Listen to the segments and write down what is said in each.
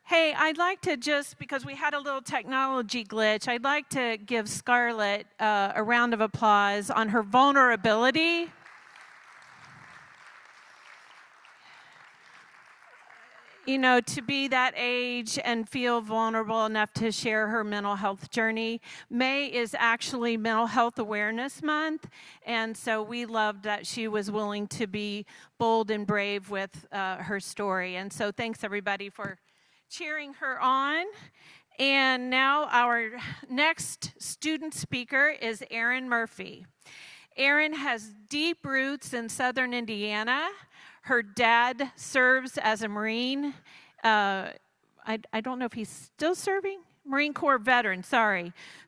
Hey, I'd like to just, because we had a little technology glitch, I'd like to give Scarlett a round of applause on her vulnerability. You know, to be that age and feel vulnerable enough to share her mental health journey. May is actually Mental Health Awareness Month, and so we loved that she was willing to be bold and brave with her story. And so thanks everybody for cheering her on. And now our next student speaker is Erin Murphy. Erin has deep roots in southern Indiana. Her dad serves as a Marine. I don't know if he's still serving. Marine Corps veteran,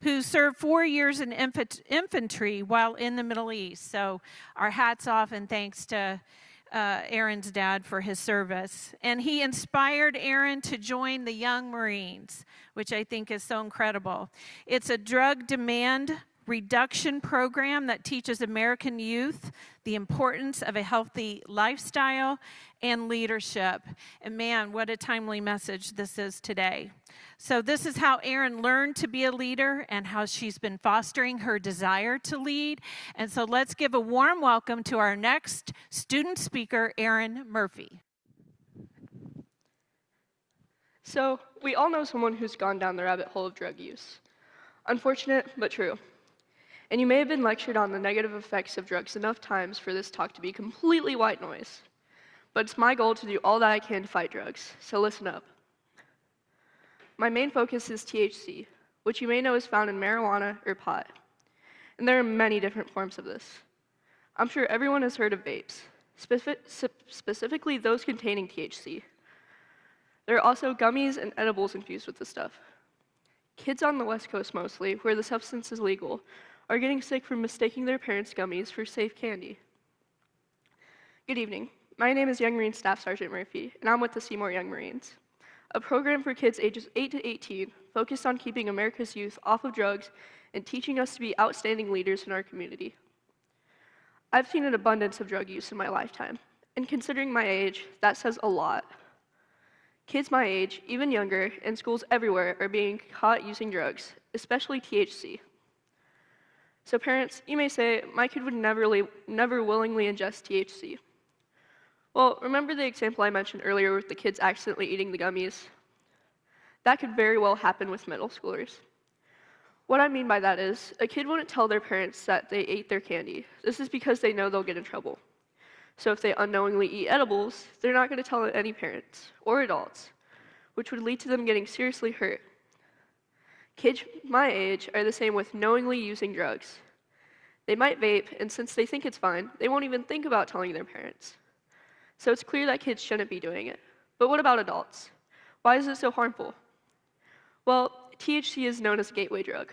who served 4 years in infantry while in the Middle East. So our hats off and thanks to Erin's dad for his service. And he inspired Erin to join the Young Marines, which I think is so incredible. It's a drug demand reduction program that teaches American youth the importance of a healthy lifestyle and leadership. And man, what a timely message this is today. So this is how Erin learned to be a leader and how she's been fostering her desire to lead. And so let's give a warm welcome to our next student speaker, Erin Murphy. So, we all know someone who's gone down the rabbit hole of drug use. Unfortunate, but true. And you may have been lectured on the negative effects of drugs enough times for this talk to be completely white noise. But it's my goal to do all that I can to fight drugs, so listen up. My main focus is THC, which you may know is found in marijuana or pot. And there are many different forms of this. I'm sure everyone has heard of vapes, specifically those containing THC. There are also gummies and edibles infused with this stuff. Kids on the West Coast mostly, where the substance is legal, are getting sick from mistaking their parents' gummies for safe candy. Good evening. My name is Young Marine Staff Sergeant Murphy, and I'm with the Seymour Young Marines, a program for kids ages 8 to 18 focused on keeping America's youth off of drugs and teaching us to be outstanding leaders in our community. I've seen an abundance of drug use in my lifetime, and considering my age, that says a lot. Kids my age, even younger, and schools everywhere are being caught using drugs, especially THC. So parents, you may say, my kid would never willingly ingest THC. Well, remember the example I mentioned earlier with the kids accidentally eating the gummies? That could very well happen with middle schoolers. What I mean by that is, a kid wouldn't tell their parents that they ate their candy. This is because they know they'll get in trouble. So if they unknowingly eat edibles, they're not going to tell any parents or adults, which would lead to them getting seriously hurt. Kids my age are the same with knowingly using drugs. They might vape, and since they think it's fine, they won't even think about telling their parents. So it's clear that kids shouldn't be doing it. But what about adults? Why is it so harmful? Well, THC is known as a gateway drug.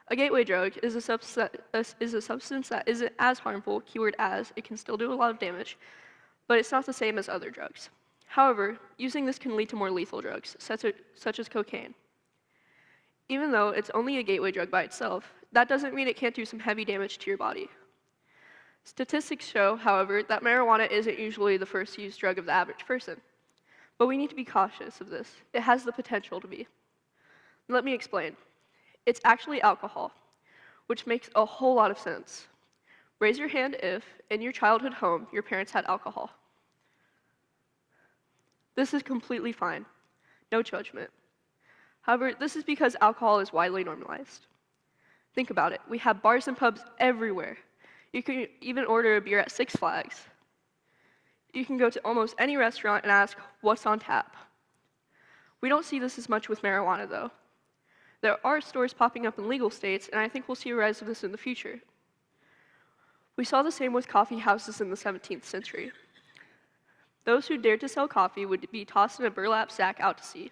A gateway drug is a substance that isn't as harmful, keyword as, it can still do a lot of damage, but it's not the same as other drugs. However, using this can lead to more lethal drugs, such as cocaine. Even though it's only a gateway drug by itself, that doesn't mean it can't do some heavy damage to your body. Statistics show, however, that marijuana isn't usually the first used drug of the average person. But we need to be cautious of this. It has the potential to be. Let me explain. It's actually alcohol, which makes a whole lot of sense. Raise your hand if, in your childhood home, your parents had alcohol. This is completely fine. No judgment. However, this is because alcohol is widely normalized. Think about it. We have bars and pubs everywhere. You can even order a beer at Six Flags. You can go to almost any restaurant and ask, what's on tap? We don't see this as much with marijuana, though. There are stores popping up in legal states, and I think we'll see a rise of this in the future. We saw the same with coffee houses in the 17th century. Those who dared to sell coffee would be tossed in a burlap sack out to sea.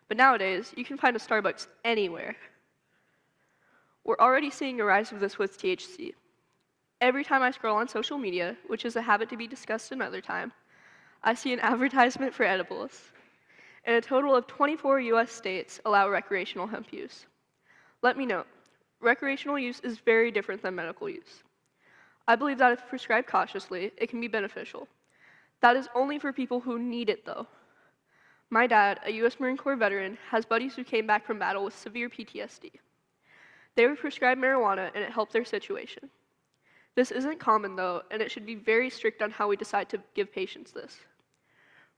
But nowadays, you can find a Starbucks anywhere. We're already seeing a rise of this with THC. Every time I scroll on social media, which is a habit to be discussed another time, I see an advertisement for edibles. And a total of 24 US states allow recreational hemp use. Let me note, recreational use is very different than medical use. I believe that if prescribed cautiously, it can be beneficial. That is only for people who need it, though. My dad, a US Marine Corps veteran, has buddies who came back from battle with severe PTSD. They were prescribed marijuana and it helped their situation. This isn't common though, and it should be very strict on how we decide to give patients this.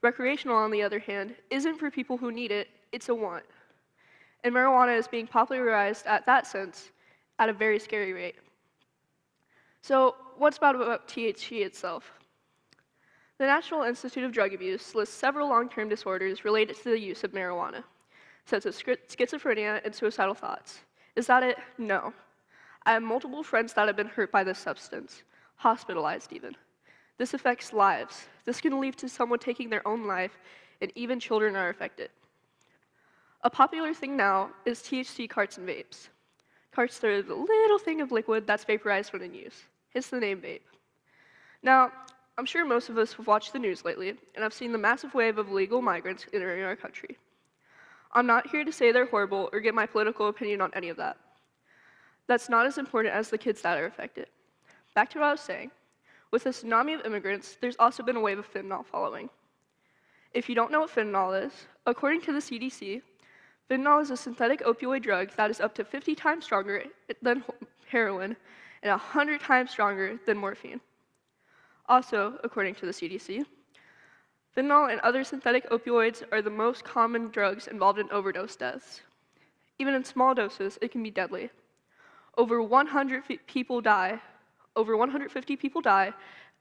Recreational, on the other hand, isn't for people who need it, it's a want. And marijuana is being popularized at that sense at a very scary rate. So, what's bad about THC itself? The National Institute of Drug Abuse lists several long-term disorders related to the use of marijuana, such as schizophrenia and suicidal thoughts. Is that it? No. I have multiple friends that have been hurt by this substance, hospitalized even. This affects lives. This can lead to someone taking their own life, and even children are affected. A popular thing now is THC carts and vapes. Carts are the little thing of liquid that's vaporized when in use. Hence the name vape. Now, I'm sure most of us have watched the news lately, and have seen the massive wave of illegal migrants entering our country. I'm not here to say they're horrible or give my political opinion on any of that. That's not as important as the kids that are affected. Back to what I was saying. With a tsunami of immigrants, there's also been a wave of fentanyl following. If you don't know what fentanyl is, according to the CDC, fentanyl is a synthetic opioid drug that is up to 50 times stronger than heroin and 100 times stronger than morphine. Also, according to the CDC, fentanyl and other synthetic opioids are the most common drugs involved in overdose deaths. Even in small doses, it can be deadly. Over 150 people die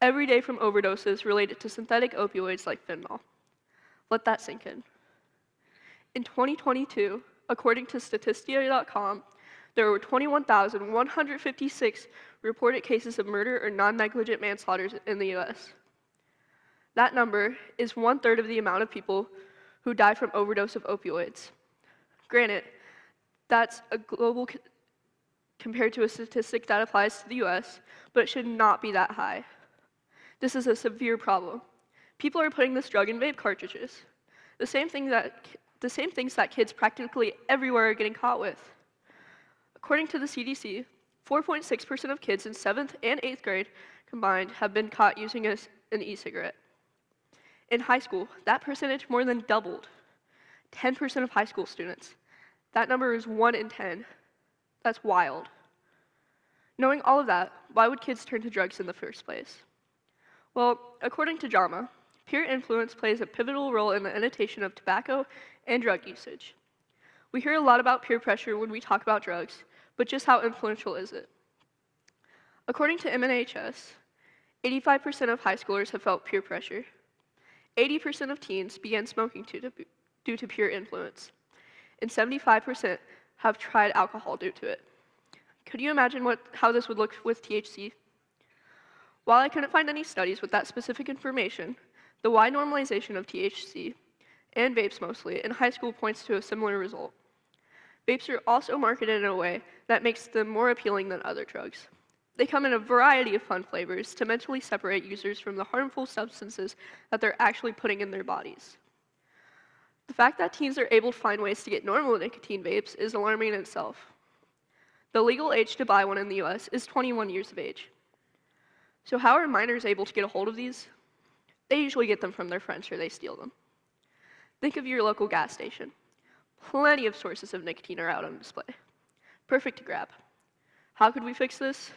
every day from overdoses related to synthetic opioids like fentanyl. Let that sink in. In 2022, according to Statistia.com, there were 21,156 reported cases of murder or non-negligent manslaughter in the US. That number is 1/3 of the amount of people who die from overdose of opioids. Granted, that's a global compared to a statistic that applies to the US, but it should not be that high. This is a severe problem. People are putting this drug in vape cartridges, the same things that kids practically everywhere are getting caught with. According to the CDC, 4.6% of kids in 7th and 8th grade combined have been caught using an e-cigarette. In high school, that percentage more than doubled. 10% of high school students. That number is 1 in 10. That's wild. Knowing all of that, why would kids turn to drugs in the first place? Well, according to JAMA, peer influence plays a pivotal role in the annotation of tobacco and drug usage. We hear a lot about peer pressure when we talk about drugs, but just how influential is it? According to MNHS, 85% of high schoolers have felt peer pressure. 80% of teens began smoking due to peer influence, and 75% have tried alcohol due to it. Could you imagine how this would look with THC? While I couldn't find any studies with that specific information, the wide normalization of THC, and vapes mostly, in high school points to a similar result. Vapes are also marketed in a way that makes them more appealing than other drugs. They come in a variety of fun flavors to mentally separate users from the harmful substances that they're actually putting in their bodies. The fact that teens are able to find ways to get normal nicotine vapes is alarming in itself. The legal age to buy one in the US is 21 years of age. So how are minors able to get a hold of these? They usually get them from their friends or they steal them. Think of your local gas station. Plenty of sources of nicotine are out on display. Perfect to grab. How could we fix this?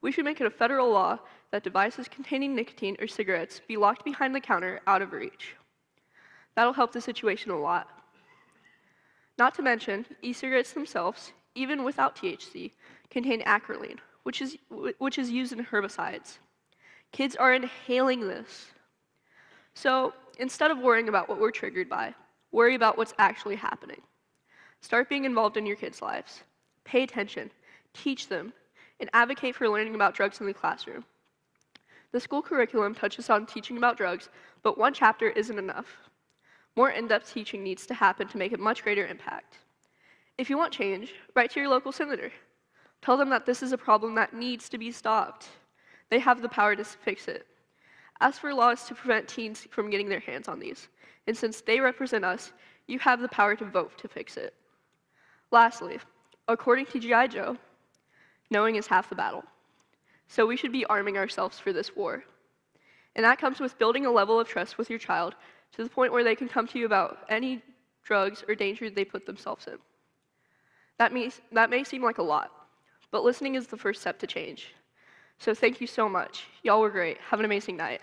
We should make it a federal law that devices containing nicotine or cigarettes be locked behind the counter out of reach. That'll help the situation a lot. Not to mention, e-cigarettes themselves, even without THC, contain acrolein, which is used in herbicides. Kids are inhaling this. So instead of worrying about what we're triggered by, worry about what's actually happening. Start being involved in your kids' lives. Pay attention, teach them, and advocate for learning about drugs in the classroom. The school curriculum touches on teaching about drugs, but one chapter isn't enough. More in-depth teaching needs to happen to make a much greater impact. If you want change, write to your local senator. Tell them that this is a problem that needs to be stopped. They have the power to fix it. Ask for laws to prevent teens from getting their hands on these. And since they represent us, you have the power to vote to fix it. Lastly, according to G.I. Joe, knowing is half the battle. So we should be arming ourselves for this war. And that comes with building a level of trust with your child to the point where they can come to you about any drugs or danger they put themselves in. That may seem like a lot, but listening is the first step to change. So thank you so much. Y'all were great. Have an amazing night.